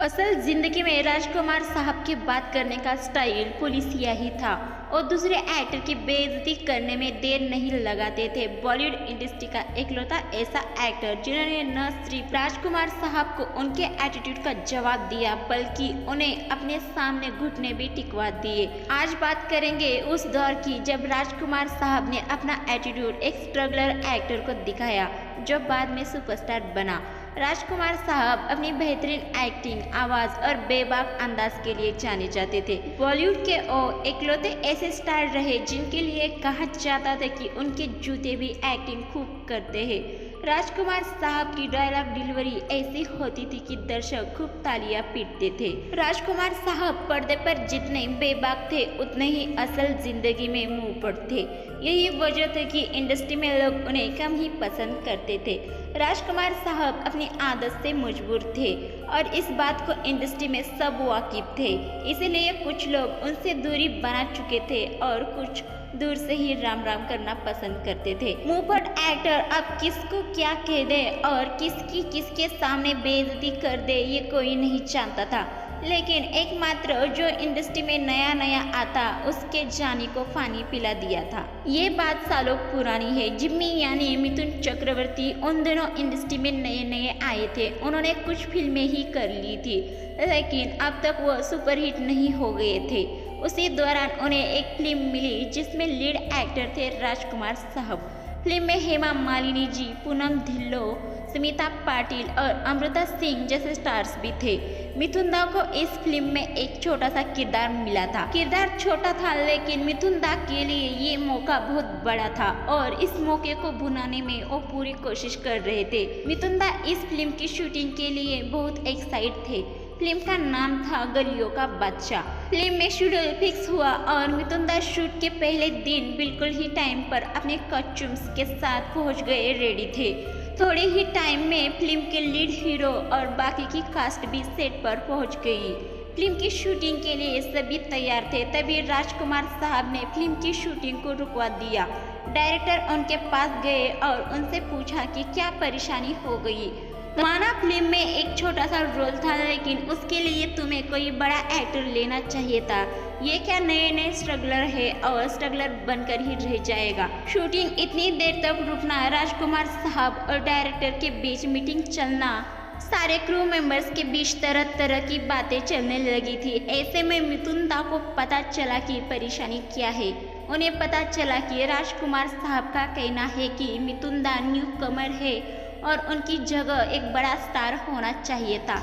असल जिंदगी में राजकुमार साहब की बात करने का स्टाइल पुलिसिया ही था और दूसरे एक्टर की बेइज्जती करने में देर नहीं लगाते थे। बॉलीवुड इंडस्ट्री का इकलौता ऐसा एक्टर जिन्होंने न सिर्फ राजकुमार साहब को उनके एटीट्यूड का जवाब दिया बल्कि उन्हें अपने सामने घुटने भी टिकवा दिए। आज बात करेंगे उस दौर की जब राजकुमार साहब ने अपना एटीट्यूड एक स्ट्रगलर एक्टर को दिखाया जो बाद में सुपरस्टार बना। राजकुमार साहब अपनी बेहतरीन एक्टिंग, आवाज और बेबाक अंदाज के लिए जाने जाते थे। बॉलीवुड के वो इकलौते ऐसे स्टार रहे जिनके लिए कहा जाता था कि उनके जूते भी एक्टिंग खूब करते हैं। राजकुमार साहब की डायलॉग डिलीवरी ऐसी होती थी कि दर्शक खूब तालियां पीटते थे। राजकुमार साहब पर्दे पर जितने बेबाक थे उतने ही असल जिंदगी में मुंहफट थे। यही वजह थी कि इंडस्ट्री में लोग उन्हें कम ही पसंद करते थे। राजकुमार साहब अपनी आदत से मजबूर थे और इस बात को इंडस्ट्री में सब वाकिफ थे, इसलिए कुछ लोग उनसे दूरी बना चुके थे और कुछ दूर से ही राम राम करना पसंद करते थे। मुंहफट एक्टर अब किसको क्या कह दे और किसकी किसके सामने बेइज्जती कर दे ये कोई नहीं जानता था, लेकिन एकमात्र जो इंडस्ट्री में नया नया आता उसके जानी को पानी पिला दिया था। ये बात सालों पुरानी है। जिम्मी यानी मिथुन चक्रवर्ती उन दिनों इंडस्ट्री में नए नए आए थे। उन्होंने कुछ फिल्में ही कर ली थी, लेकिन अब तक वो सुपरहिट नहीं हो गए थे। उसी दौरान उन्हें एक फिल्म मिली जिसमें लीड एक्टर थे राजकुमार साहब। फिल्म में हेमा मालिनी जी, पूनम ढिल्लो, स्मिता पाटिल और अमृता सिंह जैसे स्टार्स भी थे। मिथुन दा को इस फिल्म में एक छोटा सा किरदार मिला था। किरदार छोटा था लेकिन मिथुन दा के लिए ये मौका बहुत बड़ा था और इस मौके को भुनाने में वो पूरी कोशिश कर रहे थे। मिथुन दा इस फिल्म की शूटिंग के लिए बहुत एक्साइट थे। फिल्म का नाम था गलियों का बादशाह। फिल्म में शेड्यूल फिक्स हुआ और मिथुन दा शूट के पहले दिन बिल्कुल ही टाइम पर अपने कॉस्ट्यूम्स के साथ पहुंच गए, रेडी थे। थोड़े ही टाइम में फिल्म के लीड हीरो और बाकी की कास्ट भी सेट पर पहुंच गई। फिल्म की शूटिंग के लिए सभी तैयार थे, तभी राजकुमार साहब ने फिल्म की शूटिंग को रुकवा दिया। डायरेक्टर उनके पास गए और उनसे पूछा कि क्या परेशानी हो गई। माना फिल्म में एक छोटा सा रोल था लेकिन उसके लिए तुम्हें कोई बड़ा एक्टर लेना चाहिए था। ये क्या नए नए स्ट्रगलर है और स्ट्रगलर बनकर ही रह जाएगा। शूटिंग इतनी देर तक रुकना, राजकुमार साहब और डायरेक्टर के बीच मीटिंग चलना, सारे क्रू मेंबर्स के बीच तरह तरह की बातें चलने लगी थी। ऐसे में मिथुन दा को पता चला कि परेशानी क्या है। उन्हें पता चला कि राजकुमार साहब का कहना है कि मिथुन दा न्यू कमर है और उनकी जगह एक बड़ा स्टार होना चाहिए था।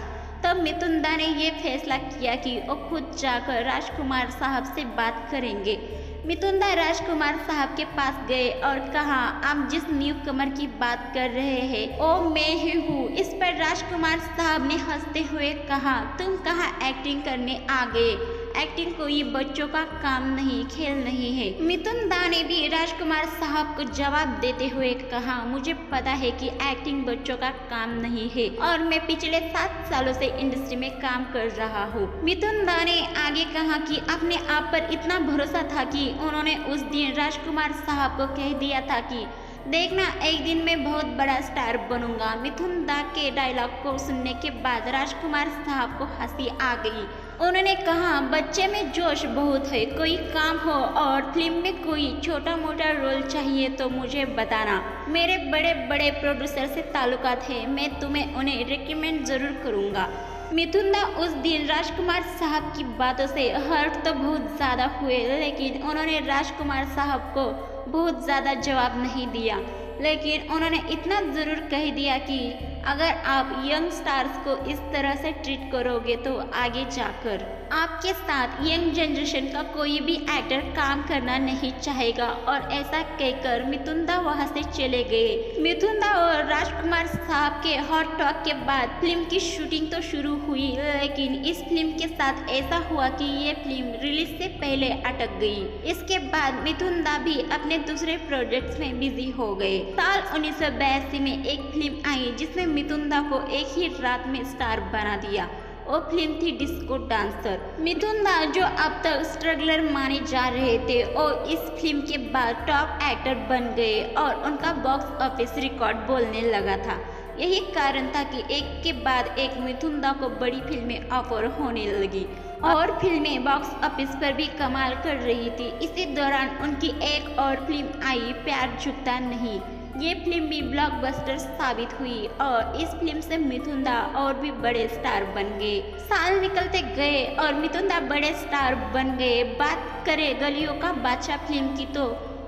तब मिथुन दा ने ये फैसला किया कि वो खुद जाकर राजकुमार साहब से बात करेंगे। मिथुन दा राजकुमार साहब के पास गए और कहा, आप जिस न्यू कमर की बात कर रहे हैं वो मैं ही हूँ। इस पर राजकुमार साहब ने हंसते हुए कहा, तुम कहाँ एक्टिंग करने आ गए? एक्टिंग कोई बच्चों का काम नहीं, खेल नहीं है। मिथुन दा ने भी राजकुमार साहब को जवाब देते हुए कहा, मुझे पता है कि एक्टिंग बच्चों का काम नहीं है और मैं पिछले 7 सालों से इंडस्ट्री में काम कर रहा हूँ। मिथुन दा ने आगे कहा कि अपने आप पर इतना भरोसा था कि उन्होंने उस दिन राजकुमार साहब को कह दिया था कि देखना एक दिन मैं बहुत बड़ा स्टार बनूंगा। मिथुन दा के डायलॉग को सुनने के बाद राजकुमार साहब को हंसी आ गई। उन्होंने कहा, बच्चे में जोश बहुत है, कोई काम हो और फिल्म में कोई छोटा मोटा रोल चाहिए तो मुझे बताना। मेरे बड़े बड़े प्रोड्यूसर से ताल्लुकात है, मैं तुम्हें उन्हें रिकमेंड जरूर करूँगा। मिथुन दा उस दिन राजकुमार साहब की बातों से हर्ट तो बहुत ज़्यादा हुए, लेकिन उन्होंने राजकुमार साहब को बहुत ज़्यादा जवाब नहीं दिया, लेकिन उन्होंने इतना ज़रूर कह दिया कि अगर आप यंग स्टार्स को इस तरह से ट्रीट करोगे तो आगे जाकर आपके साथ यंग जनरेशन का कोई भी एक्टर काम करना नहीं चाहेगा। और ऐसा कहकर मिथुन दा वहाँ से चले गए। मिथुन दा और राजकुमार साहब के हॉट टॉक के बाद फिल्म की शूटिंग तो शुरू हुई, लेकिन इस फिल्म के साथ ऐसा हुआ कि ये फिल्म रिलीज से पहले अटक गई। इसके बाद मिथुन दा भी अपने दूसरे प्रोजेक्ट्स में बिजी हो गए। साल 1982 में एक फिल्म आई जिसमें मिथुन दा को एक ही रात में स्टार बना दिया। वो फिल्म थी डिस्को डांसर। मिथुन दा जो अब तक स्ट्रगलर माने जा रहे थे और इस फिल्म के बाद टॉप एक्टर बन गए और उनका बॉक्स ऑफिस रिकॉर्ड बोलने लगा था। यही कारण था कि एक के बाद एक मिथुन दा को बड़ी फिल्में ऑफर होने लगी और फिल्में बॉक्स ऑफिस पर भी कमाल कर रही थी। इसी दौरान उनकी एक और फिल्म आई, प्यार झुकता नहीं। ये फिल्म भी ब्लॉकबस्टर साबित हुई और इस फिल्म से मिथुन दा और भी बड़े स्टार बन गए। साल निकलते गए और मिथुन दा बड़े स्टार बन गए। बात करें गलियों का बादशाह फिल्म की तो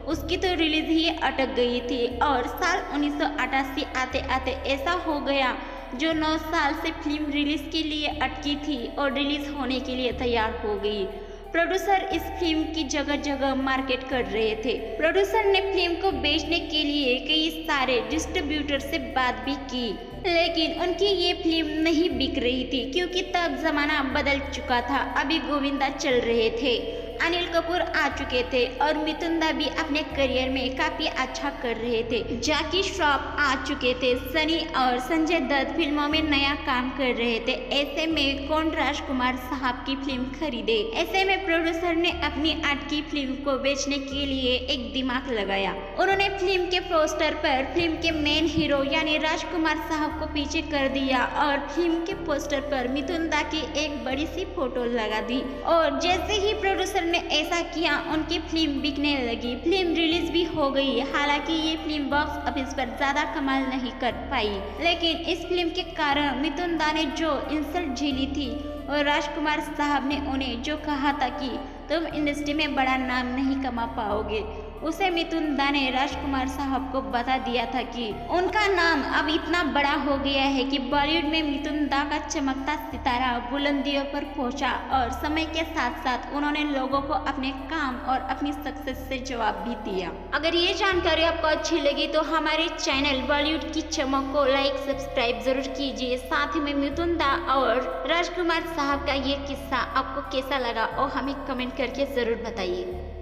उसकी तो रिलीज ही अटक गई थी और साल 1988 आते आते ऐसा हो गया जो 9 साल से फिल्म रिलीज के लिए अटकी थी और रिलीज होने के लिए तैयार हो गई। प्रोड्यूसर इस फिल्म की जगह जगह मार्केट कर रहे थे। प्रोड्यूसर ने फिल्म को बेचने के लिए कई सारे डिस्ट्रीब्यूटर से बात भी की, लेकिन उनकी ये फिल्म नहीं बिक रही थी क्योंकि तब जमाना बदल चुका था। अभी गोविंदा चल रहे थे, अनिल कपूर आ चुके थे और मिथुन दा भी अपने करियर में काफी अच्छा कर रहे थे। जैकी श्रॉफ आ चुके थे, सनी और संजय दत्त फिल्मों में नया काम कर रहे थे। ऐसे में कौन राजकुमार साहब की फिल्म खरीदे। ऐसे में प्रोड्यूसर ने अपनी अटकी फिल्म को बेचने के लिए एक दिमाग लगाया। उन्होंने फिल्म के पोस्टर पर फिल्म के मेन हीरो यानी राजकुमार साहब को पीछे कर दिया और फिल्म के पोस्टर पर मिथुन दा की एक बड़ी सी फोटो लगा दी और जैसे ही प्रोड्यूसर ने ऐसा किया उनकी फिल्म बिकने लगी। फिल्म रिलीज भी हो गई। हालांकि ये फिल्म बॉक्स ऑफिस पर ज्यादा कमाल नहीं कर पाई, लेकिन इस फिल्म के कारण मिथुन दा ने जो इंसल्ट झेली थी और राजकुमार साहब ने उन्हें जो कहा था कि तुम इंडस्ट्री में बड़ा नाम नहीं कमा पाओगे, उसे मिथुन दा ने राजकुमार साहब को बता दिया था कि उनका नाम अब इतना बड़ा हो गया है कि बॉलीवुड में मिथुन दा का चमकता सितारा बुलंदियों पर पहुंचा और समय के साथ साथ उन्होंने लोगों को अपने काम और अपनी सक्सेस से जवाब भी दिया। अगर ये जानकारी आपको अच्छी लगी तो हमारे चैनल बॉलीवुड की चमक को लाइक सब्सक्राइब जरूर कीजिए। साथ ही में मिथुन दा और राजकुमार साहब का ये किस्सा आपको कैसा लगा और हमें कमेंट करके जरूर बताइए।